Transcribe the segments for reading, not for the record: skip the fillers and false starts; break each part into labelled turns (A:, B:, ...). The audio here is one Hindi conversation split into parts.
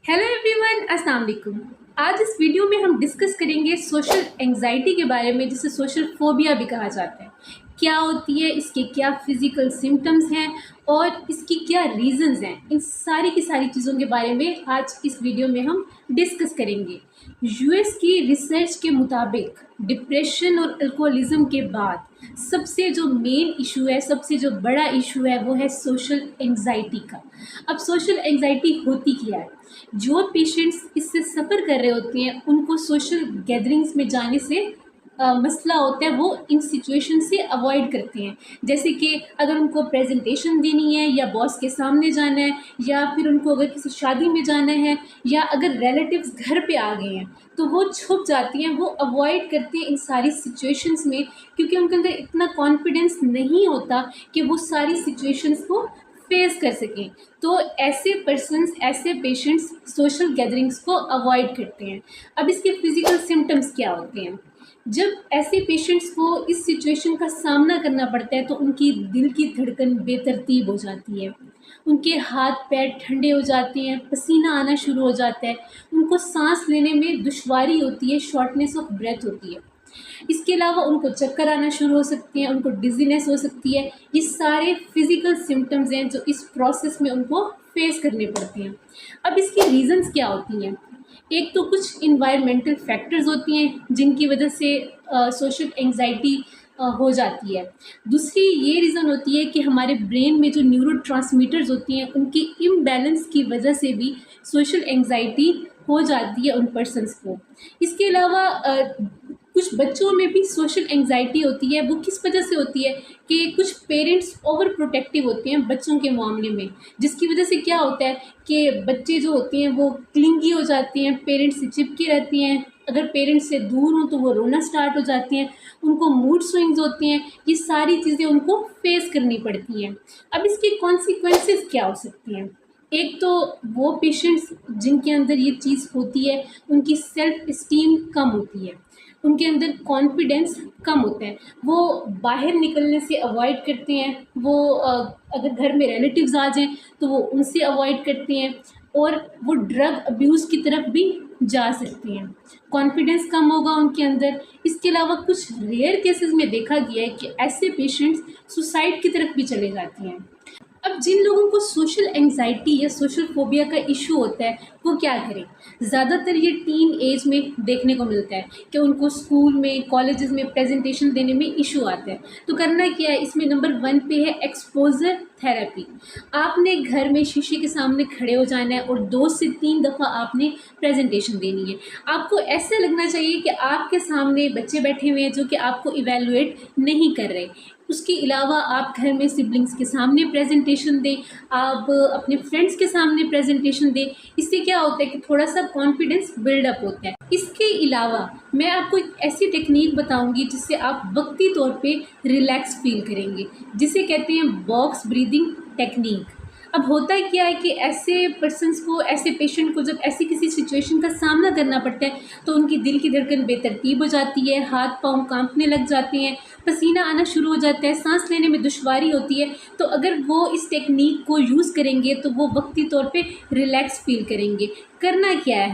A: हेलो एवरीवन, अस्सलाम वालेकुम। आज इस वीडियो में हम डिस्कस करेंगे सोशल एंजाइटी के बारे में, जिसे सोशल फोबिया भी कहा जाता है। क्या होती है, इसके क्या फिजिकल सिम्टम्स हैं और इसकी क्या रीजंस हैं, इन सारी की सारी चीज़ों के बारे में आज इस वीडियो में हम डिस्कस करेंगे। यूएस की रिसर्च के मुताबिक डिप्रेशन और अल्कोहलिज्म के बाद सबसे जो मेन इशू है, सबसे जो बड़ा इशू है, वो है सोशल एंजाइटी का। अब सोशल एंजाइटी होती क्या है? जो पेशेंट्स इससे सफ़र कर रहे होते हैं उनको सोशल गैदरिंग्स में जाने से मसला होता है, वो इन सिचुएशन से अवॉइड करते हैं। जैसे कि अगर उनको प्रेजेंटेशन देनी है या बॉस के सामने जाना है, या फिर उनको अगर किसी शादी में जाना है, या अगर रिलेटिव्स घर पे आ गए हैं तो वो छुप जाती हैं, वो अवॉइड करते हैं इन सारी सिचुएशंस में, क्योंकि उनके अंदर इतना कॉन्फिडेंस नहीं होता कि वो सारी सिचुएशंस को फेस कर सकें। तो ऐसे पर्सन्स, ऐसे पेशेंट्स सोशल गैदरिंग्स को अवॉइड करते हैं। अब इसके फिजिकल सिम्टम्स क्या होते हैं? जब ऐसे पेशेंट्स को इस सिचुएशन का सामना करना पड़ता है तो उनकी दिल की धड़कन बेतरतीब हो जाती है, उनके हाथ पैर ठंडे हो जाते हैं, पसीना आना शुरू हो जाता है, उनको सांस लेने में दुश्वारी होती है, शॉर्टनेस ऑफ ब्रेथ होती है। इसके अलावा उनको चक्कर आना शुरू हो सकते हैं, उनको डिजीनेस हो सकती है। ये सारे फिजिकल सिम्टम्स हैं जो इस प्रोसेस में उनको फेस करने पड़ते हैं। अब इसकी रीजंस क्या होती हैं? एक तो कुछ इन्वायरमेंटल फैक्टर्स होती हैं जिनकी वजह से सोशल एंजाइटी हो जाती है। दूसरी ये रीज़न होती है कि हमारे ब्रेन में जो न्यूरोट्रांसमीटर्स होती हैं उनकी इम्बैलेंस की वजह से भी सोशल एंजाइटी हो जाती है उन पर्सन्स को। इसके अलावा कुछ बच्चों में भी सोशल एंजाइटी होती है। वो किस वजह से होती है कि कुछ पेरेंट्स ओवर प्रोटेक्टिव होते हैं बच्चों के मामले में, जिसकी वजह से क्या होता है कि बच्चे जो होते हैं वो क्लिंगी हो जाते हैं, पेरेंट्स से चिपके रहती हैं। अगर पेरेंट्स से दूर हों तो वो रोना स्टार्ट हो जाती हैं, उनको मूड स्विंग्स होती हैं। ये सारी चीज़ें उनको फेस करनी पड़ती हैं। अब इसके कॉन्सिक्वेंसेस क्या हो सकती हैं? एक तो वो पेशेंट्स जिनके अंदर ये चीज़ होती है उनकी सेल्फ इस्टीम कम होती है, उनके अंदर कॉन्फिडेंस कम होता है, वो बाहर निकलने से अवॉइड करते हैं। वो अगर घर में रिलेटिव्स आ जाएं तो वो उनसे अवॉइड करते हैं, और वो ड्रग अब्यूज़ की तरफ भी जा सकते हैं। कॉन्फिडेंस कम होगा उनके अंदर। इसके अलावा कुछ रेयर केसेस में देखा गया है कि ऐसे पेशेंट्स सुसाइड की तरफ भी चले जाते हैं। अब जिन लोगों को सोशल एंजाइटी या सोशल फोबिया का इशू होता है वो क्या करें? ज़्यादातर ये टीन एज में देखने को मिलता है कि उनको स्कूल में, कॉलेजेस में प्रेजेंटेशन देने में इशू आता है। तो करना क्या है? इसमें नंबर 1 पे है एक्सपोजर थेरेपी। आपने घर में शीशे के सामने खड़े हो जाना है और 2 से 3 दफ़ा आपने प्रेजेंटेशन देनी है। आपको ऐसे लगना चाहिए कि आपके सामने बच्चे बैठे हुए हैं जो कि आपको इवेलुएट नहीं कर रहे। उसके अलावा आप घर में सिबलिंग्स के सामने प्रेजेंटेशन दें, आप अपने फ्रेंड्स के सामने प्रेजेंटेशन दें। इससे क्या होता है कि थोड़ा सा कॉन्फिडेंस बिल्डअप होता है। इसके अलावा मैं आपको एक ऐसी टेक्निक बताऊंगी जिससे आप वक्ती तौर पे रिलैक्स फील करेंगे, जिसे कहते हैं बॉक्स ब्रीदिंग टेक्निक। अब होता क्या है कि ऐसे पर्सन्स को, ऐसे पेशेंट को जब ऐसी किसी सिचुएशन का सामना करना पड़ता है तो उनकी दिल की धड़कन बेतरतीब हो जाती है, हाथ पांव कांपने लग जाते हैं, पसीना आना शुरू हो जाता है, सांस लेने में दुश्वारी होती है। तो अगर वो इस टेक्निक को यूज़ करेंगे तो वो वक्ती तौर पे रिलैक्स फील करेंगे। करना क्या है?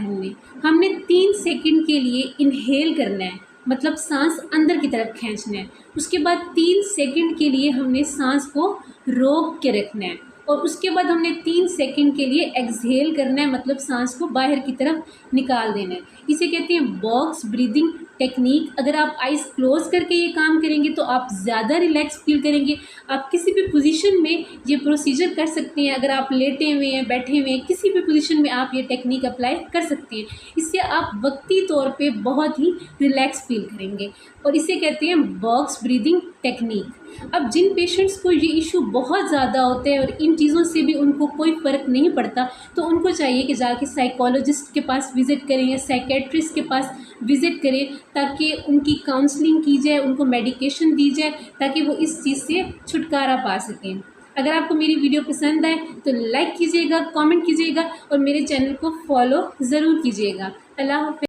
A: हमने 3 सेकंड के लिए इनहेल करना है, मतलब सांस अंदर की तरफ खींचना है। उसके बाद 3 सेकंड के लिए हमने सांस को रोक के रखना है, और उसके बाद हमने 3 सेकंड के लिए एक्सहेल करना है, मतलब सांस को बाहर की तरफ निकाल देना है। इसे कहते हैं बॉक्स ब्रीदिंग टेक्निक। अगर आप आइज़ क्लोज करके ये काम करेंगे तो आप ज़्यादा रिलैक्स फील करेंगे। आप किसी भी पोजीशन में ये प्रोसीजर कर सकते हैं। अगर आप लेटे हुए हैं, बैठे हुए हैं, किसी भी पोजीशन में आप ये टेक्निक अप्लाई कर सकते हैं। इससे आप वक्ती तौर पे बहुत ही रिलैक्स फील करेंगे, और इसे कहते हैं बॉक्स ब्रीदिंग टेक्निक। अब जिन पेशेंट्स को ये इशू बहुत ज़्यादा होता है और इन चीज़ों से भी उनको कोई फ़र्क नहीं पड़ता, तो उनको चाहिए कि जाके साइकोलॉजिस्ट के पास विज़िट करें या साइकेट्रिस्ट के पास विज़िट करें, ताकि उनकी काउंसलिंग की जाए, उनको मेडिकेशन दी जाए, ताकि वो इस चीज़ से छुटकारा पा सकें। अगर आपको मेरी वीडियो पसंद आए तो लाइक कीजिएगा, कमेंट कीजिएगा और मेरे चैनल को फॉलो ज़रूर कीजिएगा। अल्लाह हाफ़िज़।